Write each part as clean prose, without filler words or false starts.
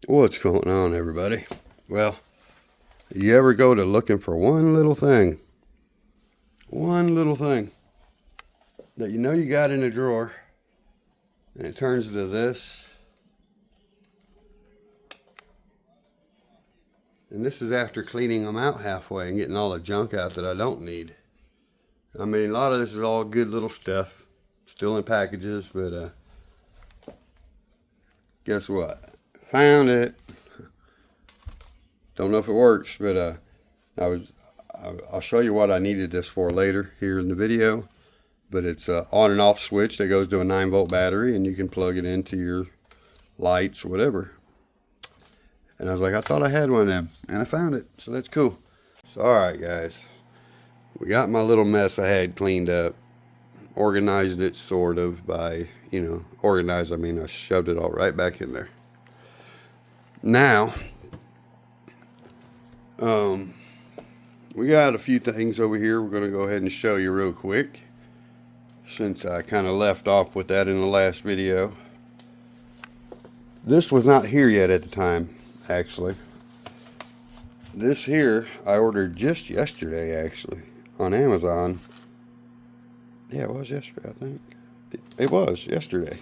What's going on, everybody? Well, you ever go to looking for one little thing that you know you got in a drawer, and it turns to this, and this is after cleaning them out halfway and getting all the junk out that I don't need. I mean, a lot of this is all good little stuff, still in packages, but guess what? Found it. Don't know if it works, but I'll show you what I needed this for later here in the video. But it's an on and off switch that goes to a 9-volt battery, and you can plug it into your lights, whatever. And I was like, I thought I had one of them, and I found it, so that's cool. So alright guys, we got my little mess I had cleaned up, organized it sort of by, organized, I mean I shoved it all right back in there. Now, we got a few things over here we're going to go ahead and show you real quick, since I kind of left off with that in the last video. This was not here yet at the time, actually. This here I ordered just yesterday, actually, on Amazon. Yeah, it was yesterday, I think. It was yesterday.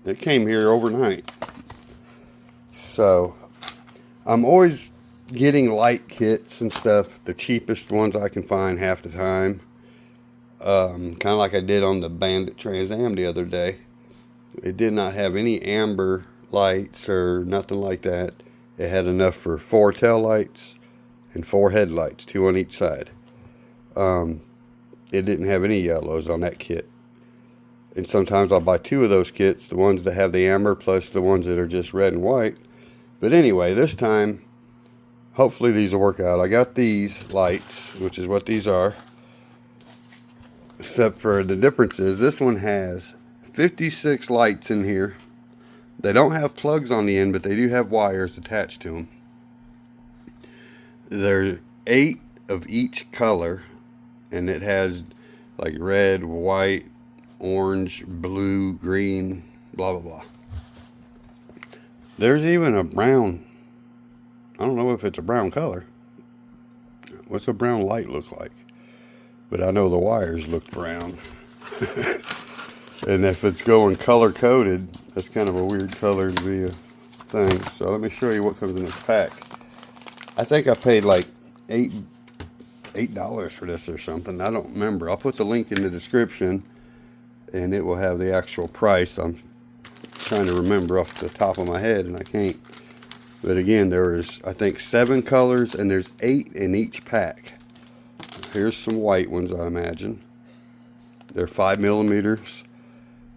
It came here overnight. So, I'm always getting light kits and stuff, the cheapest ones I can find half the time. Kind of like I did on the Bandit Trans Am the other day. It did not have any amber lights or nothing like that. It had enough for 4 tail lights and 4 headlights, 2 on each side. It didn't have any yellows on that kit. And sometimes I'll buy 2 of those kits, the ones that have the amber plus the ones that are just red and white. But anyway, this time, hopefully these will work out. I got these lights, which is what these are. Except for the difference is this one has 56 lights in here. They don't have plugs on the end, but they do have wires attached to them. There are 8 of each color, and it has like red, white, orange, blue, green, blah blah blah. There's even a brown. I don't know if it's a brown color. What's a brown light look like? But I know the wires look brown. And if it's going color coded, that's kind of a weird color to be a thing. So let me show you what comes in this pack. I think I paid like $8 for this or something. I don't remember. I'll put the link in the description, and it will have the actual price. I'm trying to remember off the top of my head, and I can't. But again, there is, I think, 7 colors, and there's 8 in each pack. Here's some white ones, I imagine. They're 5 millimeters.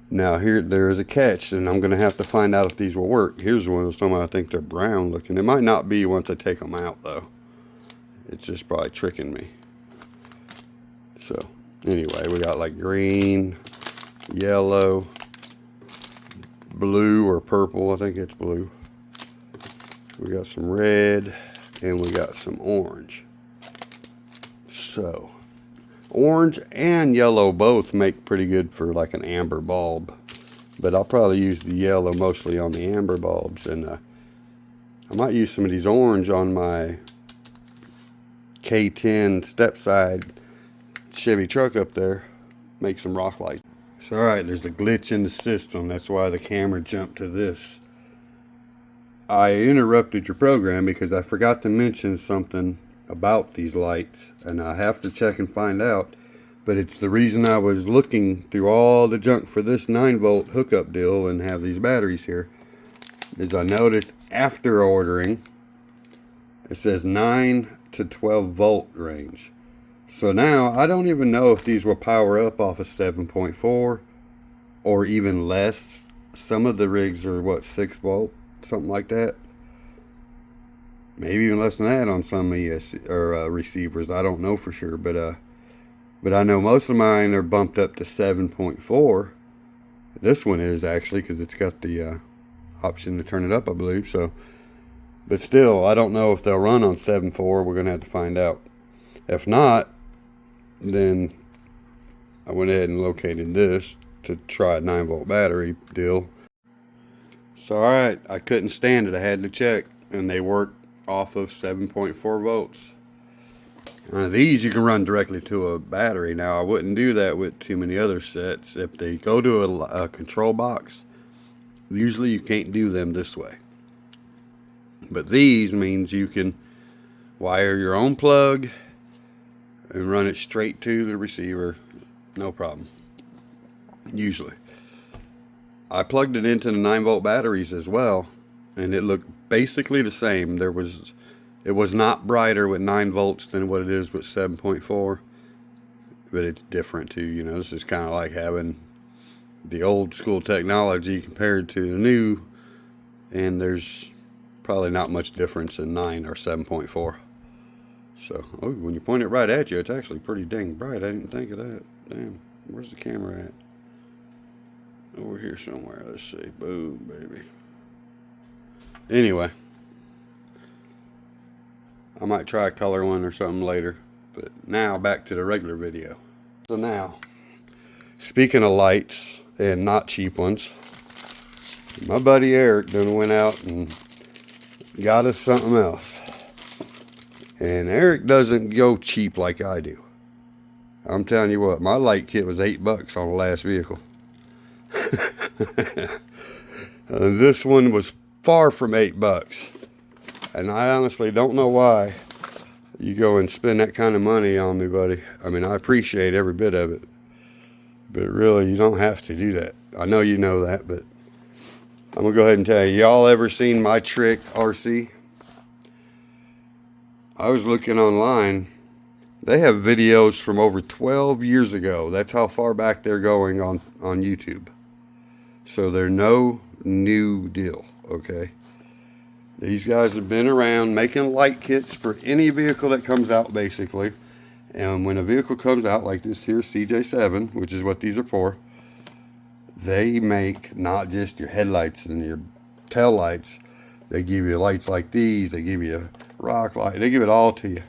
Now, there is a catch, and I'm going to have to find out if these will work. Here's one of some I think they're brown looking. It might not be once I take them out, though. It's just probably tricking me. So, anyway, we got like green, yellow, blue or purple. I think it's blue. We got some red, and we got some orange. So, orange and yellow both make pretty good for like an amber bulb. But I'll probably use the yellow mostly on the amber bulbs. And I might use some of these orange on my K10 step side Chevy truck up there. Make some rock lights. So, alright, there's a glitch in the system. That's why the camera jumped to this. I interrupted your program because I forgot to mention something about these lights, and I have to check and find out, but it's the reason I was looking through all the junk for this 9-volt hookup deal and have these batteries here, is I noticed after ordering it says 9 to 12 volt range. So now I don't even know if these will power up off of 7.4 or even less. Some of the rigs are what, 6 volt, something like that. Maybe even less than that on some receivers. I don't know for sure, but I know most of mine are bumped up to 7.4. This one is actually, because it's got the option to turn it up, I believe. So, but still, I don't know if they'll run on 7.4. We're gonna have to find out. If not, then I went ahead and located this to try a 9-volt battery deal. So alright, I couldn't stand it. I had to check, and they work off of 7.4 volts. These you can run directly to a battery. Now I wouldn't do that with too many other sets. If they go to a control box, usually you can't do them this way. But these means you can wire your own plug and run it straight to the receiver. No problem. Usually. I plugged it into the 9-volt batteries as well, and it looked basically the same. It was not brighter with 9 volts than what it is with 7.4, but it's different too. You know, this is kind of like having the old school technology compared to the new, and there's probably not much difference in 9 or 7.4. So, oh, when you point it right at you, it's actually pretty dang bright. I didn't think of that. Damn, where's the camera at? Over here somewhere. Let's see. Boom, baby. Anyway, I might try a color one or something later. But now back to the regular video. So now, speaking of lights and not cheap ones, my buddy Eric done went out and got us something else. And Eric doesn't go cheap like I do. I'm telling you what, my light kit was $8 on the last vehicle. This one was far from $8. And I honestly don't know why you go and spend that kind of money on me, buddy. I mean, I appreciate every bit of it, but really, you don't have to do that. I know you know that, but I'm gonna go ahead and tell you. Y'all ever seen My Trick RC? I was looking online. They have videos from over 12 years ago. That's how far back they're going on YouTube. So they're no new deal, okay? These guys have been around making light kits for any vehicle that comes out, basically. And when a vehicle comes out like this here, CJ7, which is what these are for, they make not just your headlights and your tail lights. They give you lights like these. They give you a rock light. They give it all to you.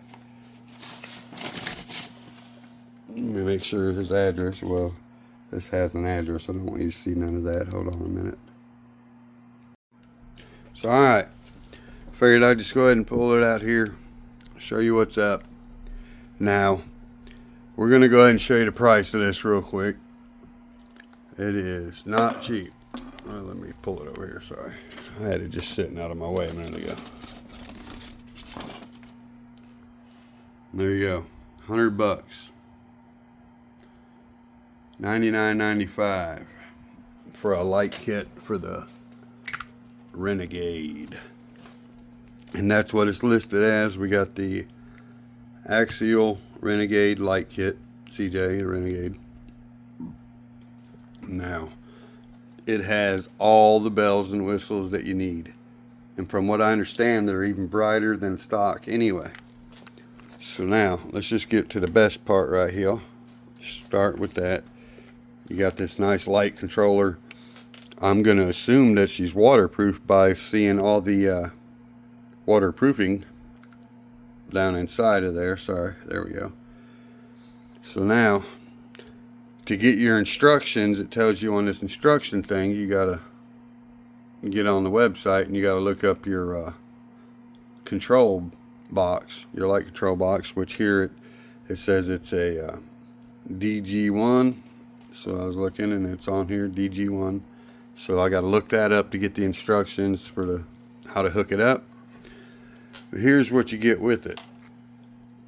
Let me make sure his address. Well, this has an address. I don't want you to see none of that. Hold on a minute. So, alright. Figured I'd just go ahead and pull it out here. Show you what's up. Now, we're going to go ahead and show you the price of this real quick. It is not cheap. Let me pull it over here. Sorry. I had it just sitting out of my way a minute ago. There you go. $100. $99.95 for a light kit for the Renegade. And that's what it's listed as. We got the Axial Renegade light kit, CJ Renegade. Now, it has all the bells and whistles that you need. And from what I understand, they're even brighter than stock anyway. So now, let's just get to the best part right here. Start with that. You got this nice light controller. I'm going to assume that she's waterproof by seeing all the waterproofing down inside of there. Sorry, there we go. So now, to get your instructions, it tells you on this instruction thing, you gotta get on the website and you gotta look up your control box, your light control box, which here it says it's a DG1. So I was looking and it's on here, DG1. So I gotta look that up to get the instructions for how to hook it up. But here's what you get with it.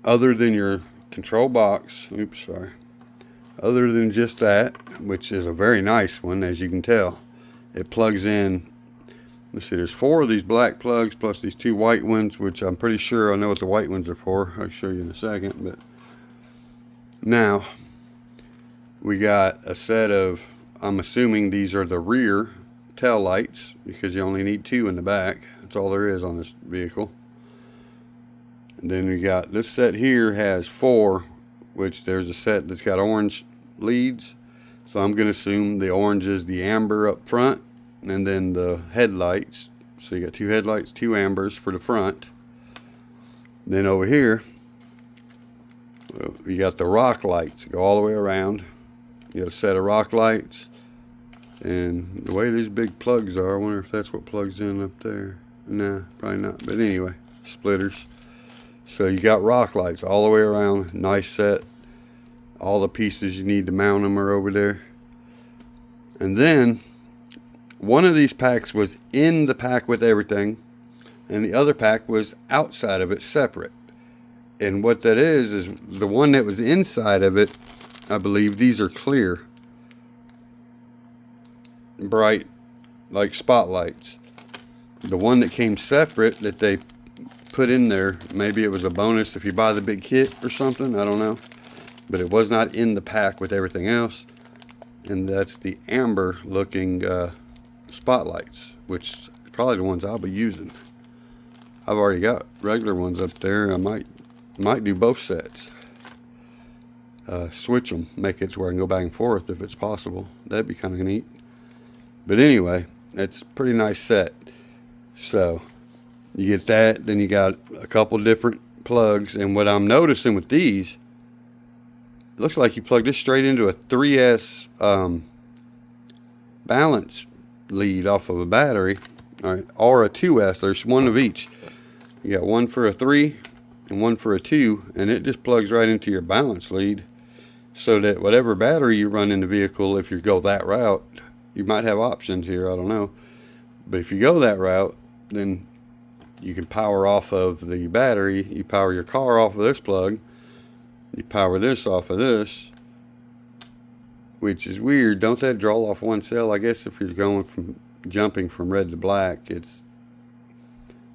Other than your control box, other than just that, which is a very nice one, as you can tell, it plugs in. Let's see, there's 4 of these black plugs plus these 2 white ones, which I'm pretty sure I know what the white ones are for. I'll show you in a second. But now we got a set of, I'm assuming these are the rear tail lights, because you only need 2 in the back. That's all there is on this vehicle. And then we got this set here has 4, which there's a set that's got orange leads. So I'm going to assume the orange is the amber up front, and then the headlights. So you got 2 headlights, 2 ambers for the front. Then over here, you got the rock lights. Go all the way around. You got a set of rock lights. And the way these big plugs are, I wonder if that's what plugs in up there. Nah, probably not. But anyway, splitters. So you got rock lights all the way around. Nice set. All the pieces you need to mount them are over there. And then one of these packs was in the pack with everything, and the other pack was outside of it, separate. And what that is the one that was inside of it, I believe these are clear, bright, like spotlights. The one that came separate that they put in there, maybe it was a bonus if you buy the big kit or something, I don't know. But it was not in the pack with everything else. And that's the amber looking spotlights, which is probably the ones I'll be using. I've already got regular ones up there. I might do both sets. Switch them, make it to where I can go back and forth if it's possible. That'd be kind of neat. But anyway, it's a pretty nice set. So you get that, then you got a couple different plugs. And what I'm noticing with these, it looks like you plug this straight into a 3S balance lead off of a battery, all right, or a 2S. There's one of each. You got one for a 3 and one for a 2, and it just plugs right into your balance lead, so that whatever battery you run in the vehicle, if you go that route, you might have options here, I don't know, but if you go that route, then you can power off of the battery. You power your car off of this plug, you power this off of this, which is weird. Don't that draw off one cell? I guess if you're going from jumping from red to black, it's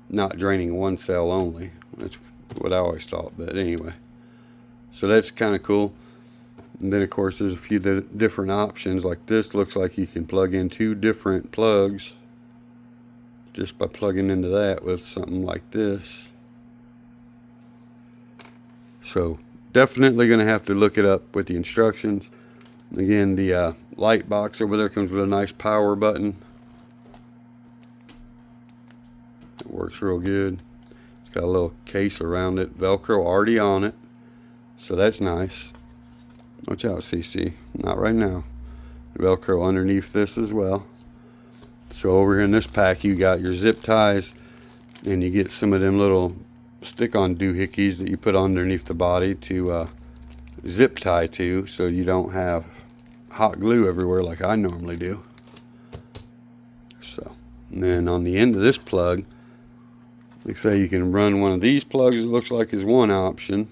not draining one cell only. That's what I always thought, but anyway. So that's kind of cool. And then of course there's a few different options. Like this looks like you can plug in 2 different plugs just by plugging into that with something like this. So definitely going to have to look it up with the instructions. Again, the light box over there comes with a nice power button. It works real good. It's got a little case around it, Velcro already on it, so that's nice. Watch out, CC, not right now. Velcro underneath this as well. So over here in this pack you got your zip ties, and you get some of them little stick-on doohickeys that you put underneath the body to zip tie to, so you don't have hot glue everywhere like I normally do. So, and then on the end of this plug, like say you can run one of these plugs, it looks like is one option.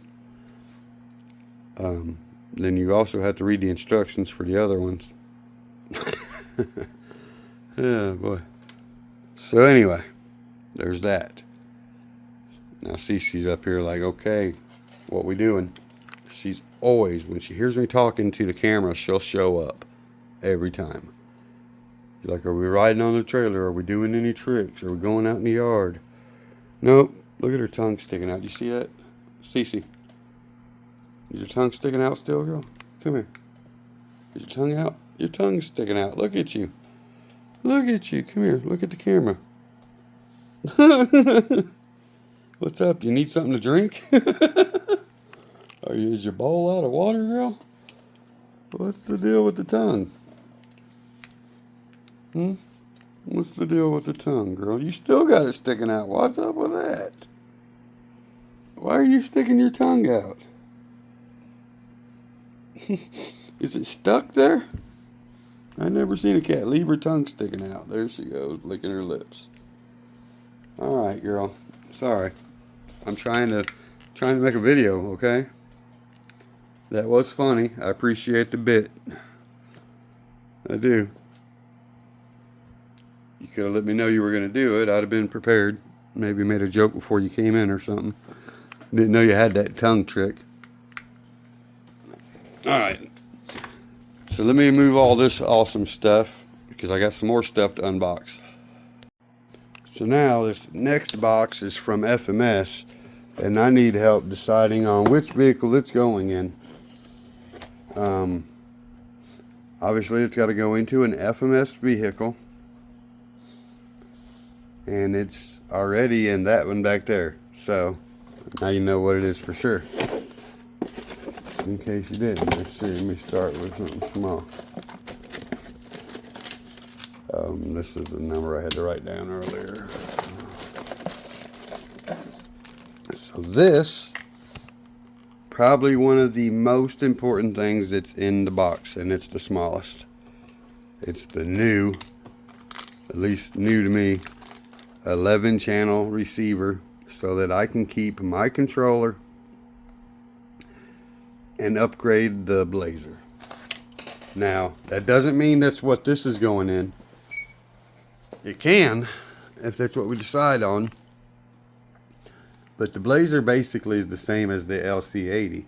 Then you also have to read the instructions for the other ones. Oh boy. So anyway, there's that. Now Cece's up here like, okay, what we doing? She's always, when she hears me talking to the camera, she'll show up every time. She's like, are we riding on the trailer? Are we doing any tricks? Are we going out in the yard? Nope. Look at her tongue sticking out. You see that? Cece. Is your tongue sticking out still, girl? Come here. Is your tongue out? Your tongue's sticking out. Look at you. Look at you. Come here. Look at the camera. What's up? You need something to drink? Is your bowl out of water, girl? What's the deal with the tongue? What's the deal with the tongue, girl? You still got it sticking out. What's up with that? Why are you sticking your tongue out? Is it stuck there? I never seen a cat leave her tongue sticking out. There she goes, licking her lips. All right, girl. Sorry. I'm trying to make a video, okay? That was funny. I appreciate the bit. I do. You could have let me know you were going to do it. I'd have been prepared. Maybe made a joke before you came in or something. Didn't know you had that tongue trick. Alright. So let me move all this awesome stuff, because I got some more stuff to unbox. So now this next box is from FMS, and I need help deciding on which vehicle it's going in. Obviously it's got to go into an FMS vehicle, and it's already in that one back there. So now you know what it is for sure. Just in case you didn't, let's see, let me start with something small. This is the number I had to write down earlier. So this, probably one of the most important things that's in the box, and it's the smallest. It's the new, at least new to me, 11 channel receiver, so that I can keep my controller and upgrade the Blazer. Now, that doesn't mean that's what this is going in. It can, if that's what we decide on. But the Blazer basically is the same as the LC80.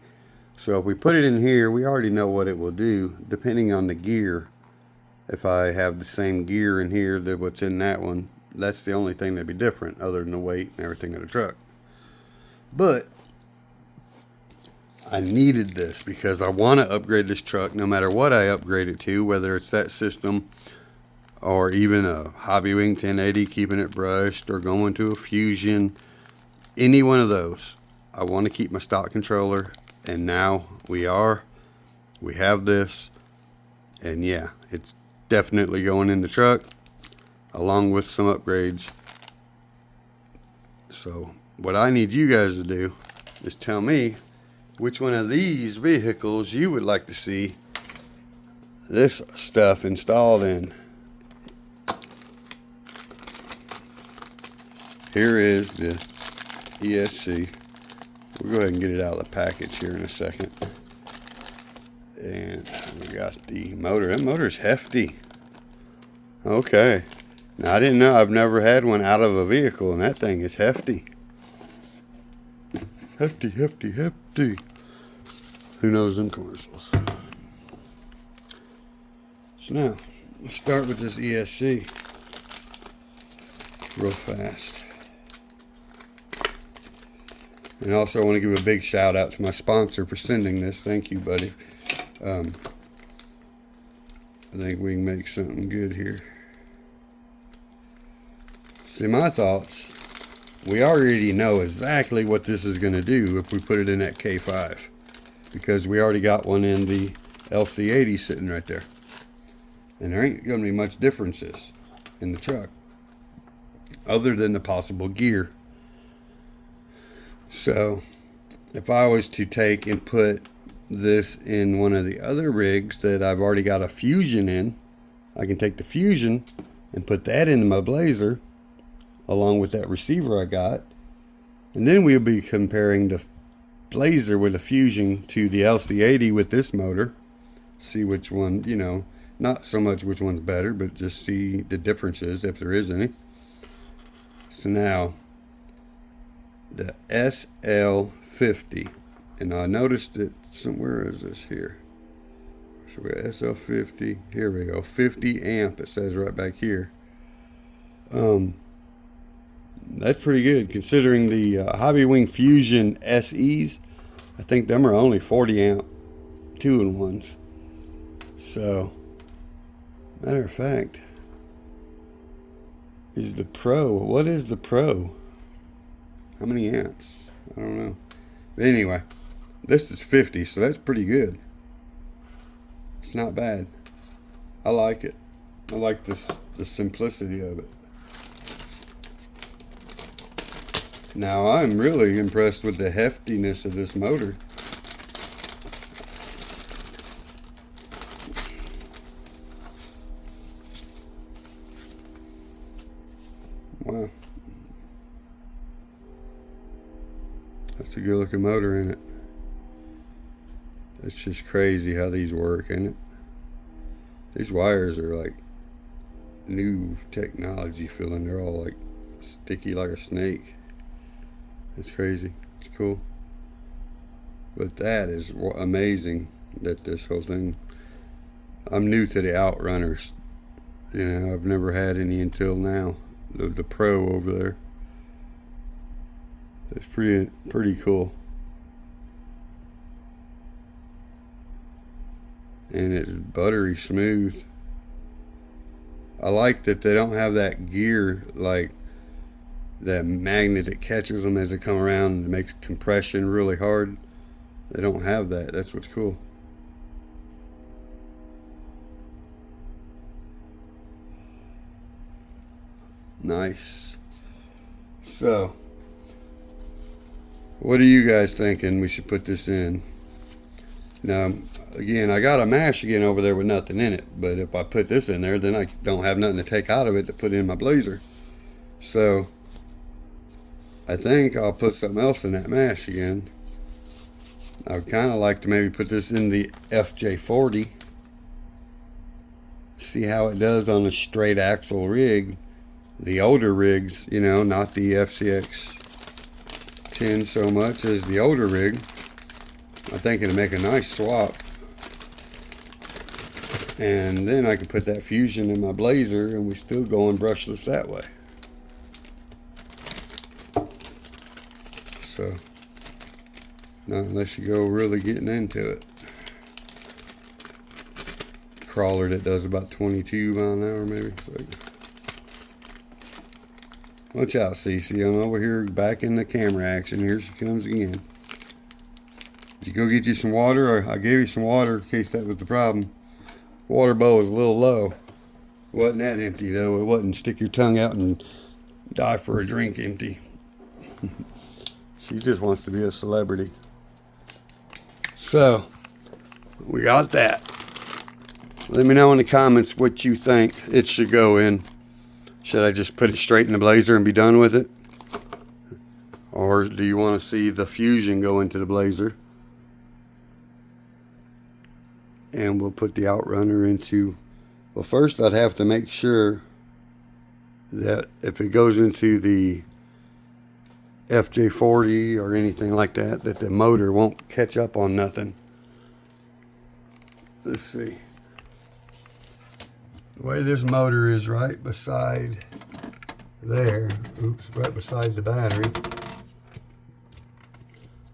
So if we put it in here, we already know what it will do, depending on the gear. If I have the same gear in here that what's in that one, that's the only thing that'd be different, other than the weight and everything of the truck. But I needed this because I want to upgrade this truck no matter what I upgrade it to, whether it's that system or even a Hobbywing 1080, keeping it brushed, or going to a Fusion. Any one of those. I want to keep my stock controller, and now we have this, and yeah, it's definitely going in the truck along with some upgrades. So what I need you guys to do is tell me which one of these vehicles you would like to see this stuff installed in. Here is the ESC. We'll go ahead and get it out of the package here in a second. And we got the motor. That motor's hefty. Okay. Now, I didn't know. I've never had one out of a vehicle, and that thing is hefty. Hefty, hefty, hefty. Who knows them commercials? So now, let's start with this ESC real fast. And also I want to give a big shout out to my sponsor for sending this. Thank you, buddy. I think we can make something good here. See, my thoughts, we already know exactly what this is going to do if we put it in that K5. Because we already got one in the LC80 sitting right there. And there ain't going to be much differences in the truck, other than the possible gear. So, if I was to take and put this in one of the other rigs that I've already got a Fusion in, I can take the Fusion and put that into my Blazer, along with that receiver I got. And then we'll be comparing the Blazer with the Fusion to the LC80 with this motor. See which one, you know, not so much which one's better, but just see the differences, if there is any. So now, the SL50, and I noticed it somewhere. Is this here? So we got SL50. Here we go, 50 amp. It says right back here. That's pretty good considering the Hobbywing Fusion SEs. I think them are only 40 amp 2-in-1s. So, matter of fact, is the Pro? What is the Pro? How many amps? I don't know. But anyway, this is 50, so that's pretty good. It's not bad. I like it. I like the simplicity of it. Now, I'm really impressed with the heftiness of this motor. Wow. That's a good looking motor in it. It's just crazy how these work, isn't it? These wires are like new technology feeling. They're all like sticky like a snake. It's crazy. It's cool. But that is amazing that this whole thing. I'm new to the Outrunners. You know, I've never had any until now. The Pro over there. It's pretty cool. And it's buttery smooth. I like that they don't have that gear, like that magnet that catches them as they come around and makes compression really hard. They don't have that. That's what's cool. Nice. So, what are you guys thinking we should put this in? Now, again, I got a mash again over there with nothing in it, but if I put this in there, then I don't have nothing to take out of it to put in my blazer. So, I think I'll put something else in that mash again. I would kind of like to maybe put this in the FJ40. See how it does on a straight axle rig. The older rigs, you know, not the FCX 10 so much as the older rig. I think it'll make a nice swap. And then I can put that Fusion in my blazer and we still going brushless that way. So, not unless you go really getting into it. Crawler that does about 22 miles an hour maybe. So, watch out, Cece. I'm over here back in the camera action. Here she comes again. Did you go get you some water? I gave you some water in case that was the problem. Water bowl was a little low. Wasn't that empty though. It wasn't stick your tongue out and die for a drink empty. She just wants to be a celebrity. So, we got that. Let me know in the comments what you think it should go in. Should I just put it straight in the blazer and be done with it? Or do you want to see the Fusion go into the blazer? And we'll put the Outrunner into... Well, first I'd have to make sure that if it goes into the FJ40 or anything like that, that the motor won't catch up on nothing. Let's see. The way this motor is right beside there, oops, right beside the battery,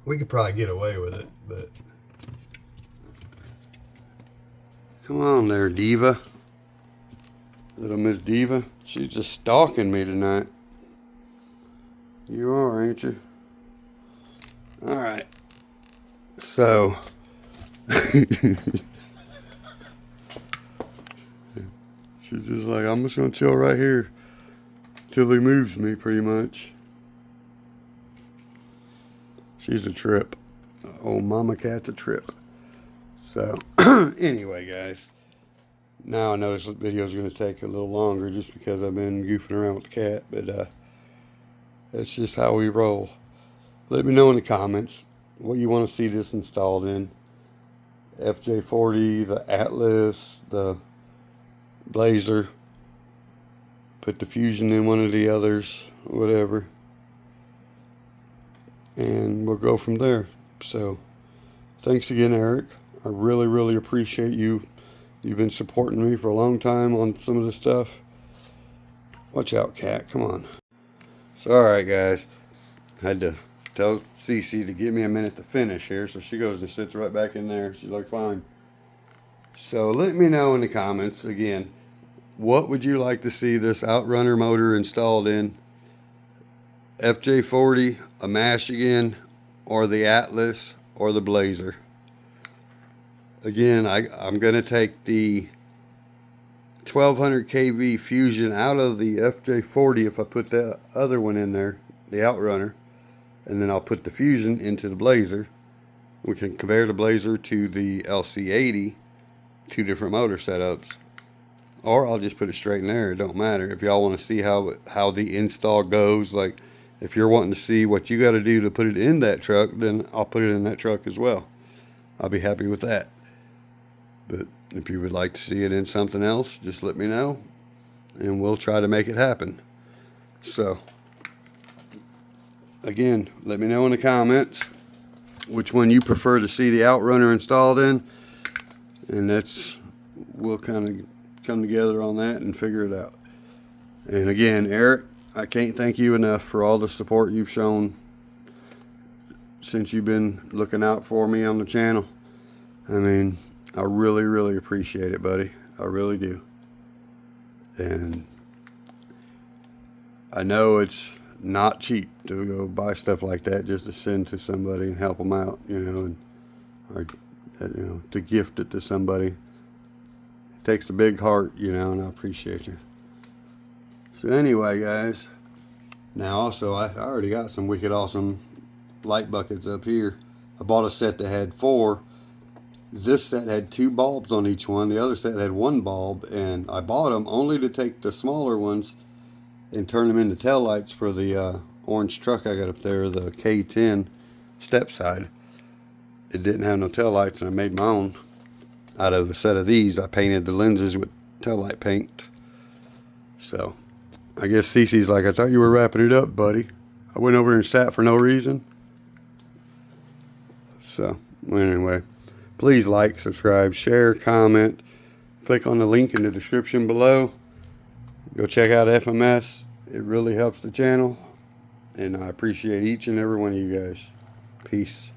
we could probably get away with it, but come on there, Diva. Little Miss Diva. She's just stalking me tonight. You are, ain't you? Alright. So. She's just like, I'm just going to chill right here till he moves me, pretty much. She's a trip. Old mama cat's a trip. So, anyway, guys. Now I know this video is going to take a little longer just because I've been goofing around with the cat. But that's just how we roll. Let me know in the comments what you want to see this installed in. FJ40, the Atlas, the Blazer. Put the Fusion in one of the others, whatever. And we'll go from there. So, thanks again, Eric. I really, really appreciate you. You've been supporting me for a long time on some of this stuff. Watch out, cat. Come on. So, alright, guys. I had to tell Cece to give me a minute to finish here. So she goes and sits right back in there. She's like, fine. So, let me know in the comments, again, what would you like to see this Outrunner motor installed in? FJ40, a mash again, or the Atlas, or the Blazer? Again, I'm going to take the 1200 kV Fusion out of the FJ40 if I put the other one in there, the Outrunner. And then I'll put the Fusion into the Blazer. We can compare the Blazer to the LC80, two different motor setups. Or I'll just put it straight in there, it don't matter. If y'all want to see how the install goes, like if you're wanting to see what you got to do to put it in that truck, then I'll put it in that truck as well. I'll be happy with that. But if you would like to see it in something else, just let me know, and we'll try to make it happen. So, again, let me know in the comments which one you prefer to see the Outrunner installed in, and we'll kind of come together on that and figure it out. And again, Eric, I can't thank you enough for all the support you've shown since you've been looking out for me on the channel. I mean, I really, really appreciate it, buddy. I really do. And I know it's not cheap to go buy stuff like that just to send to somebody and help them out, you know, or to gift it to somebody. It takes a big heart, you know, and I appreciate you. So anyway, guys, now also I already got some wicked awesome light buckets up here. I bought a set that had 4. This set had 2 bulbs on each one. The other set had 1 bulb, and I bought them only to take the smaller ones and turn them into tail lights for the orange truck I got up there, the K10 step side. It didn't have no tail lights, and I made my own out of a set of these. I painted the lenses with tail light paint. So I guess Cece's like, I thought you were wrapping it up, buddy. I went over and sat for no reason. So anyway, please like, subscribe, share, comment. Click on the link in the description below. Go check out FMS. It really helps the channel. And I appreciate each and every one of you guys. Peace.